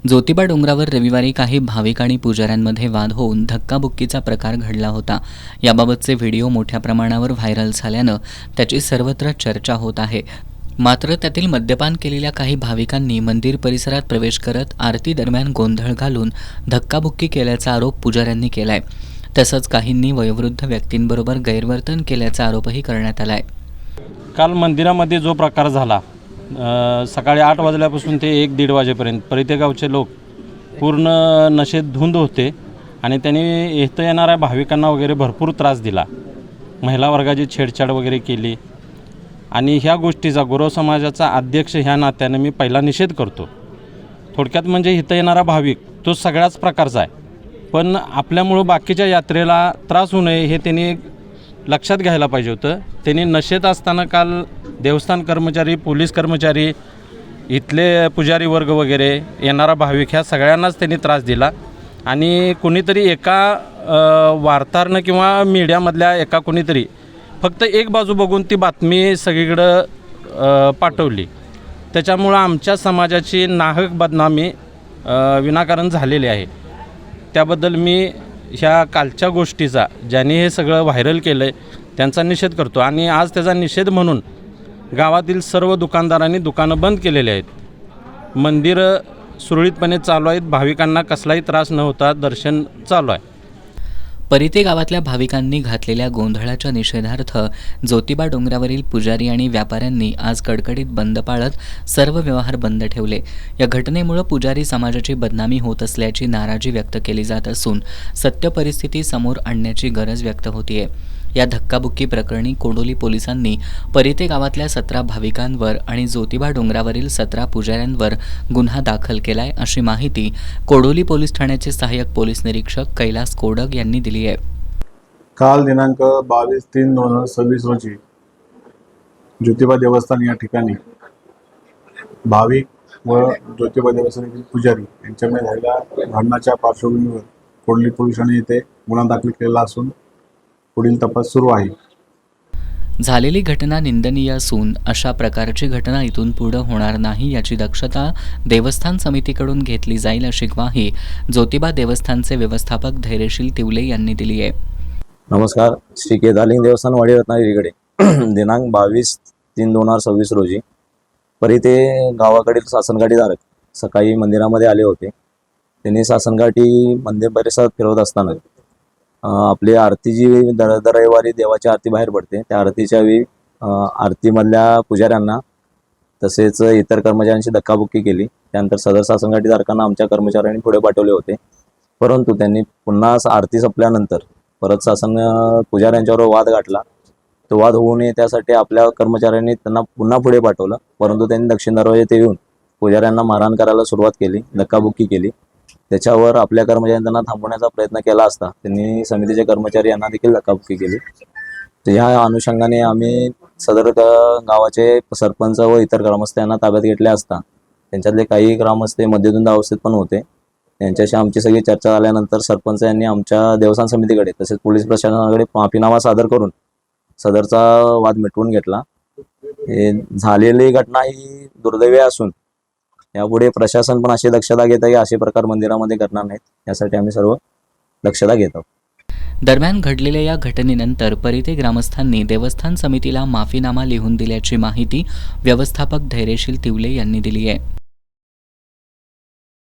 ज्योतिबा डोंगरावर रविवारी काही भाविक आणि पुजाऱ्यांमध्ये वाद होऊन धक्काबुक्कीचा प्रकार घडला होता। याबाबतचे व्हिडिओ मोठ्या प्रमाणावर व्हायरल झाल्यानं त्याची सर्वत्र चर्चा होत आहे। मात्र त्यातील मद्यपान केलेल्या काही भाविकांनी मंदिर परिसरात प्रवेश करत आरती दरम्यान गोंधळ घालून धक्काबुक्की केल्याचा आरोप पुजाऱ्यांनी केलाय। तसंच काहींनी वयोवृद्ध व्यक्तींबरोबर गैरवर्तन केल्याचा आरोपही करण्यात आलाय। काल मंदिरामध्ये जो प्रकार झाला, सकाळी 8 वाजल्यापासून ते 1-1:30 वाजेपर्यंत परिते गावचे लोक पूर्ण नशेत धुंद होते आणि त्यांनी इथं येणाऱ्या भाविकांना वगैरे भरपूर त्रास दिला। महिला वर्गाची छेडछाड वगैरे केली आणि ह्या गोष्टीचा गुरव समाजाचा अध्यक्ष ह्या नात्याने मी पहिला निषेध करतो। थोडक्यात म्हणजे इथं येणारा भाविक तो सगळ्याच प्रकारचा आहे, पण आपल्यामुळं बाकीच्या यात्रेला त्रास होऊ नये हे त्यांनी लक्षात घ्यायला पाहिजे होतं। त्यांनी नशेत असताना काल देवस्थान कर्मचारी, पोलीस कर्मचारी, इथले पुजारी वर्ग वगैरे येणारा भाविक ह्या सगळ्यांनाच त्यांनी त्रास दिला आणि कोणीतरी एका वार्ताहरानं किंवा मीडियामधल्या एका कोणीतरी फक्त एक बाजू बघून ती बातमी सगळीकडं पाठवली। त्याच्यामुळं आमच्या समाजाची नाहक बदनामी विनाकारण झालेली आहे। त्याबद्दल मी ह्या कालच्या गोष्टीचा, ज्यांनी हे सगळं व्हायरल केलं आहे त्यांचा निषेध करतो आणि आज त्याचा निषेध म्हणून गावातील सर्व दुकानदारांनी दुकानं बंद केलेली आहेत। मंदिरं सुरळीतपणे चालू आहेत, भाविकांना कसलाही त्रास न होता दर्शन चालू आहे। परिते गावातल्या भाविकांनी घातलेल्या गोंधळाच्या निषेधार्थ ज्योतिबा डोंगरावरील पुजारी आणि व्यापाऱ्यांनी आज कडकडीत बंद पाळत सर्व व्यवहार बंद ठेवले। या घटनेमुळे पुजारी समाजाची बदनामी होत असल्याची नाराजी व्यक्त केली जात असून सत्य परिस्थिती समोर आणण्याची गरज व्यक्त होतीये। या धक्काबुक्की प्रकरणी कोडोली पोलिसांनी परिते गावातल्या 17 भाविकांवर आणि ज्योतिबा डोंगरावरील 17 पुजाऱ्यांवर गुन्हा दाखल केलाय, अशी माहिती कोडोली पोलीस ठाण्याचे सहाय्यक पोलीस निरीक्षक कैलास कोडक यांनी दिली आहे। काल दिनांक 22/3/2026 रोजी ज्योतिबा देवस्थान या ठिकाणी भाविक व ज्योतिबा देवस्थानातील पुजारी यांच्यामध्ये झालेल्या भांडणाच्या पार्श्वभूमीवर कोडोली पोलीस ठाणे येथे गुन्हा दाखल केलेला असून पुढील तपास सुरू आहे। झालेली घटना निंदनीय असून अशा प्रकारची घटना इथून पुढे होणार नाही याची दक्षता देवस्थान समितीकडून घेतली जाईल, अशी ग्वाही ज्योतिबा देवस्थानचे व्यवस्थापक धैर्यशील तिवले यांनी दिली आहे। नमस्कार। श्री केदारलिंग देवस्थान वाडी रत्नागिरीकडे दिनांक 22/3/2026 रोजी परिते गावाकडील सासनकाठीधारक सकाळी मंदिरामध्ये आले होते। त्यांनी सासनकाठी मंदिर परिसरात फिरवत असताना आपली आरती जी दर रविवारी देवाची आरती बाहेर पडते, त्या आरतीच्या वेळी आरतीमधल्या पुजाऱ्यांना तसेच इतर कर्मचाऱ्यांची धक्काबुक्की केली। त्यानंतर सदर सासनकाठीधारकांना आमच्या कर्मचाऱ्यांनी पुढे पाठवले होते, परंतु त्यांनी पुन्हा आरती संपल्यानंतर परत पुजाऱ्यांच्यावर वाद घातला। तो वाद होऊ नये त्यासाठी आपल्या कर्मचाऱ्यांनी त्यांना पुन्हा पुढे पाठवलं, परंतु त्यांनी दक्षिण दरवाजे येथे येऊन पुजाऱ्यांना मारहाण करायला सुरुवात केली, धक्काबुक्की केली। त्याच्यावर आपल्या कर्मचाऱ्यांनी त्यांना थांबवण्याचा प्रयत्न केला असता त्यांनी समितीचे कर्मचारी यांना देखील धक्काबुक्की केली। तर ह्या अनुषंगाने आम्ही सदर गावाचे सरपंच व इतर ग्रामस्थ यांना ताब्यात घेतले असता त्यांच्यातले काही ग्रामस्थ मद्यधुंद अवस्थेत पण होते। त्यांच्याशी आमची सगळी चर्चा झाल्यानंतर सरपंच यांनी आमच्या देवस्थान समितीकडे तसेच पोलीस प्रशासनाकडे माफीनामा सादर करून सदरचा वाद मिटवून घेतला। हे झालेली घटना ही दुर्दैवी असून यापुढे प्रशासन पण अशी दक्षता घेत आहे की असे प्रकार मंदिरामध्ये करणार नाहीत, यासाठी आम्ही सर्व दक्षता घेत आहोत। दरम्यान घडलेल्या या घटनेनंतर परिते ग्रामस्थांनी देवस्थान समितीला माफीनामा लिहून दिल्याची माहिती व्यवस्थापक धैर्यशील तिवले यांनी दिली आहे।